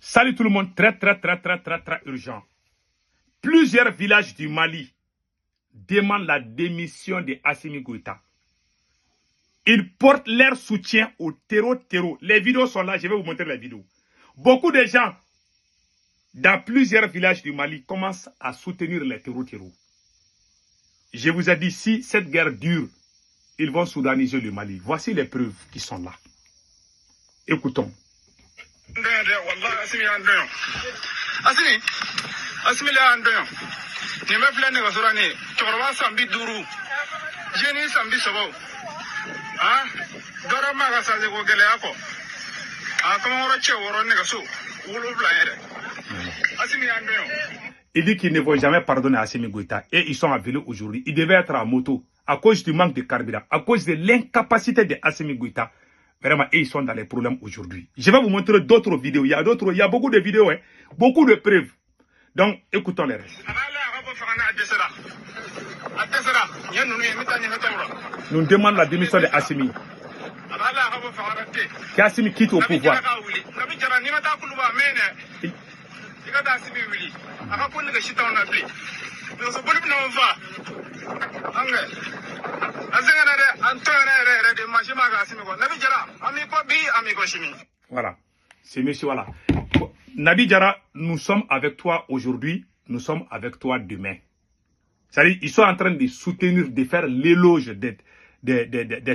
Salut tout le monde, très urgent. Plusieurs villages du Mali demandent la démission de Assimi Goïta. Ils portent leur soutien au terreau. Les vidéos sont là, je vais vous montrer les vidéos. Beaucoup de gens dans plusieurs villages du Mali commencent à soutenir les terreaux. Je vous ai dit, si cette guerre dure, ils vont soudaniser le Mali. Voici les preuves qui sont là. Écoutons. Il dit qu'ils ne vont jamais pardonner à Assimi Goïta et ils sont à vélo aujourd'hui. Ils devaient être à moto à cause du manque de carburant, à cause de l'incapacité de Assimi Goïta. Vraiment, et ils sont dans les problèmes aujourd'hui. Je vais vous montrer d'autres vidéos. Il y a beaucoup de vidéos, hein, beaucoup de preuves. Donc, écoutons les restes. Nous demandons la démission de Assimi. Qu'Assimi quitte au pouvoir. Voilà, c'est monsieur, voilà. Nabi Djara, nous sommes avec toi aujourd'hui, nous sommes avec toi demain. C'est-à-dire, ils sont en train de soutenir, de faire l'éloge des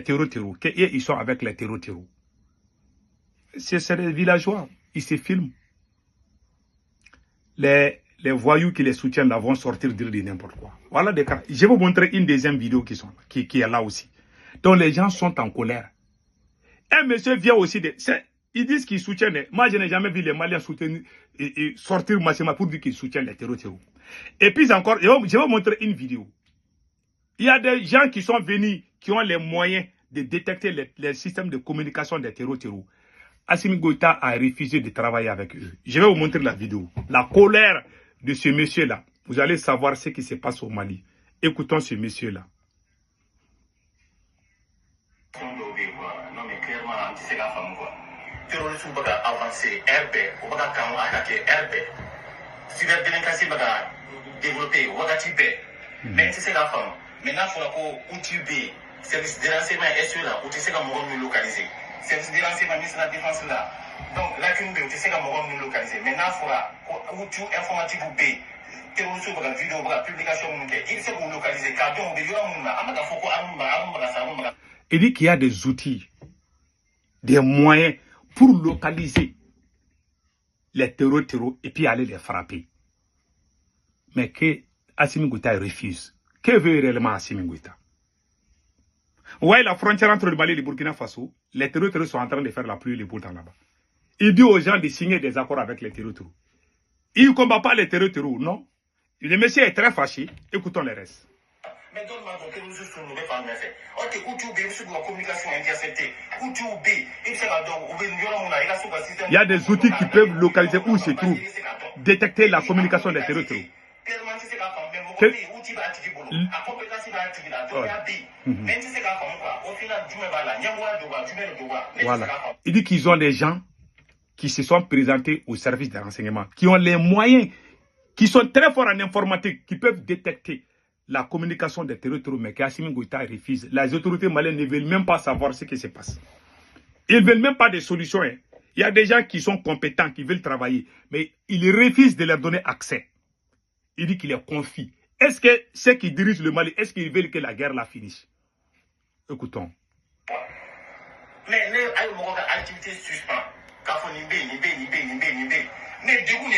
terreaux. Et ils sont avec les terreaux. C'est des villageois, ils se filment. Les voyous qui les soutiennent là vont sortir dire de n'importe quoi. Voilà des cas. Je vais vous montrer une deuxième vidéo qui est là aussi. Donc les gens sont en colère. Un monsieur vient aussi de... Ils disent qu'ils soutiennent. Moi, je n'ai jamais vu les Maliens soutenir et sortir massivement pour dire qu'ils soutiennent les terreaux. Et puis encore, je vais vous montrer une vidéo. Il y a des gens qui sont venus, qui ont les moyens de détecter les systèmes de communication des terreaux. Assimi Goïta a refusé de travailler avec eux. Je vais vous montrer la vidéo. La colère de ce monsieur-là. Vous allez savoir ce qui se passe au Mali. Écoutons ce monsieur-là. Service de renseignement est sur là, où tu sais comment nous localiser. Service de renseignement, ministre de la Défense là. Donc, là, tu sais comment nous localiser. Maintenant, il faut où tu informatique ou B. Terrorisme, vidéo, publication, il sait où localiser. Il dit qu'il y a des outils, des moyens pour localiser les terreaux et puis aller les frapper. Mais que Assimi Goïta refuse. Que veut réellement Assimi Goïta? Ouais, la frontière entre le Mali et le Burkina Faso, les terreaux sont en train de faire la pluie et le beau temps là-bas. Il dit aux gens de signer des accords avec les terreaux. Il ne combat pas les terreaux, non. Le monsieur est très fâché. Écoutons les restes. Mais donne-moi ton terrorisme sur nous, pas me faire. Il y a des outils qui peuvent localiser où se trouve, détecter la communication des terreaux. Voilà. Il dit qu'ils ont des gens qui se sont présentés au service de renseignement, qui ont les moyens, qui sont très forts en informatique, qui peuvent détecter la communication des terreaux, mais qu'Assimi Goïta refuse. Les autorités maliennes ne veulent même pas savoir ce qui se passe. Ils ne veulent même pas de solutions. Hein. Il y a des gens qui sont compétents, qui veulent travailler, mais ils refusent de leur donner accès. Il dit qu'il les confie. Est-ce que ceux qui dirigent le Mali, est-ce qu'ils veulent que la guerre la finisse? Écoutons. Mais activité suspend. Mais du coup,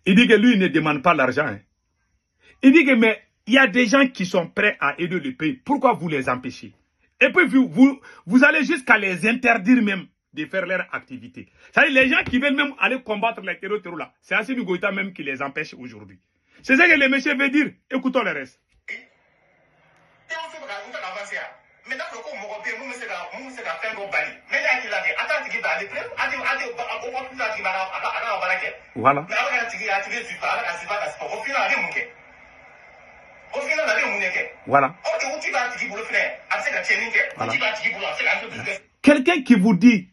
il dit que lui, il ne demande pas l'argent. Hein. Il dit que mais il y a des gens qui sont prêts à aider le pays. Pourquoi vous les empêchez? Et puis vous allez jusqu'à les interdire même de faire leur activité. C'est-à-dire les gens qui veulent même aller combattre les terreaux là, c'est Assimi Goïta même qui les empêche aujourd'hui. C'est ça que le monsieur veut dire. Écoutons le reste. Voilà. Au final, on a vu Voilà. Voilà. Quelqu'un qui vous dit,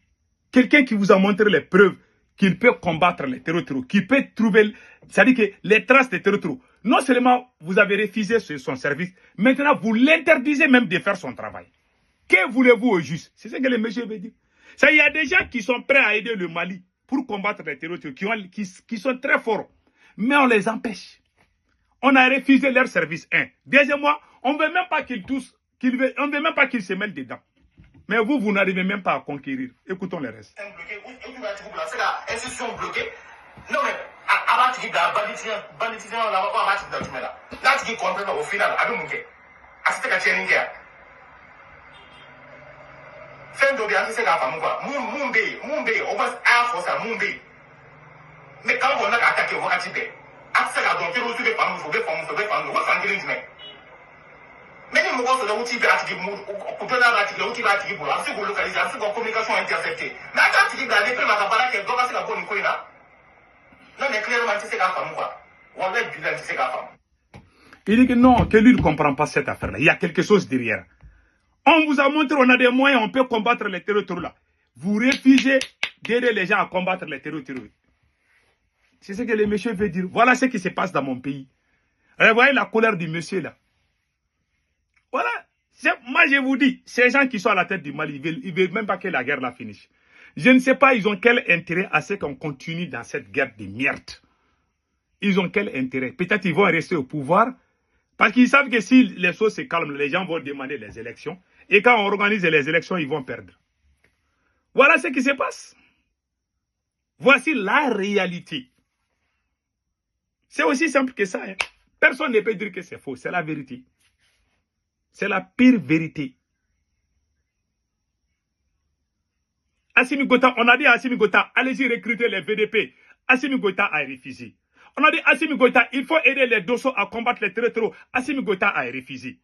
quelqu'un qui vous a montré les preuves qu'il peut combattre les terroristes, qu'il peut trouver, c'est-à-dire que les traces des terroristes, non seulement vous avez refusé son service, maintenant vous l'interdisez même de faire son travail. Que voulez-vous au juste? C'est ce que le monsieur veut dire. Il y a des gens qui sont prêts à aider le Mali pour combattre les terroristes, qui sont très forts, mais on les empêche. On a refusé leur service. Deuxièmement, on ne veut même pas qu'ils toussent, on ne veut même pas qu'ils se mêlent dedans. Mais vous n'arrivez même pas à conquérir. Écoutons le reste. Non mais, avant de la banditisation, là, tu comprends au final, à nous, à ce que tu as dit. Fin de bien, c'est la femme, quoi. Mumbai, on va à force à Mumbai. Mais quand on a attaqué, on va attaquer. Après ça, donc, il faut des femmes, il faut des femmes, il faut des femmes, il faut des femmes. Mais nous, on va aussi faire attaquer, pour donner un attaquer, on va attaquer pour la localiser, la communication interceptée. Mais attends, tu dis, les prix, ma campagne, qu'elle doit passer la bonne coin là. Non, mais clairement, c'est la femme, quoi. On va être bilan, c'est la femme. Il dit que non, que lui ne comprend pas cette affaire-là. Il y a quelque chose derrière. On vous a montré, on a des moyens, on peut combattre les terroristes là. Vous refusez d'aider les gens à combattre les terroristes. C'est ce que le monsieur veut dire. Voilà ce qui se passe dans mon pays. Vous voyez la colère du monsieur là. Voilà. Moi je vous dis, ces gens qui sont à la tête du Mali, ils veulent même pas que la guerre la finisse. Je ne sais pas, ils ont quel intérêt à ce qu'on continue dans cette guerre de merde. Ils ont quel intérêt? Peut-être qu'ils vont rester au pouvoir. Parce qu'ils savent que si les choses se calment, les gens vont demander les élections. Et quand on organise les élections, ils vont perdre. Voilà ce qui se passe. Voici la réalité. C'est aussi simple que ça. Hein. Personne ne peut dire que c'est faux. C'est la vérité. C'est la pire vérité. Assimi Goïta, on a dit à Assimi Goïta, allez-y recruter les VDP. Assimi Goïta a refusé. On a dit à Assimi Goïta, il faut aider les Dosso à combattre les terroristes. Assimi Goïta a refusé.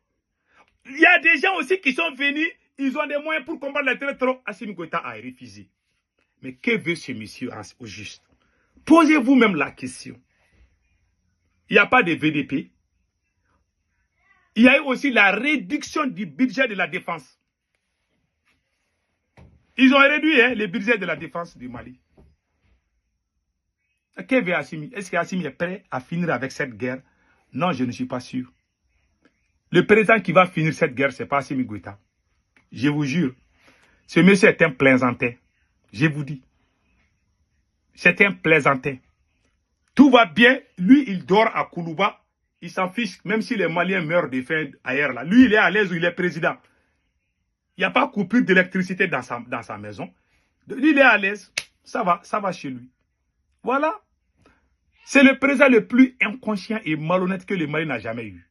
Il y a des gens aussi qui sont venus, ils ont des moyens pour combattre les terroristes. Assimi Goïta a refusé. Mais que veut ce monsieur au juste? Posez-vous même la question. Il n'y a pas de VDP. Il y a eu aussi la réduction du budget de la défense. Ils ont réduit le budget de la défense du Mali. Que veut Assimi? Est-ce qu'Assimi est prêt à finir avec cette guerre? Non, je ne suis pas sûr. Le président qui va finir cette guerre, ce n'est pas Assimi Goïta. Je vous jure. Ce monsieur est un plaisantin. Je vous dis. C'est un plaisantin. Tout va bien. Lui, il dort à Koulouba. Il s'en fiche, même si les Maliens meurent de faim ailleurs. Là. Lui, il est à l'aise où il est président. Il n'y a pas coupure d'électricité dans sa maison. Lui, il est à l'aise. Ça va chez lui. Voilà. C'est le président le plus inconscient et malhonnête que le Mali n'a jamais eu.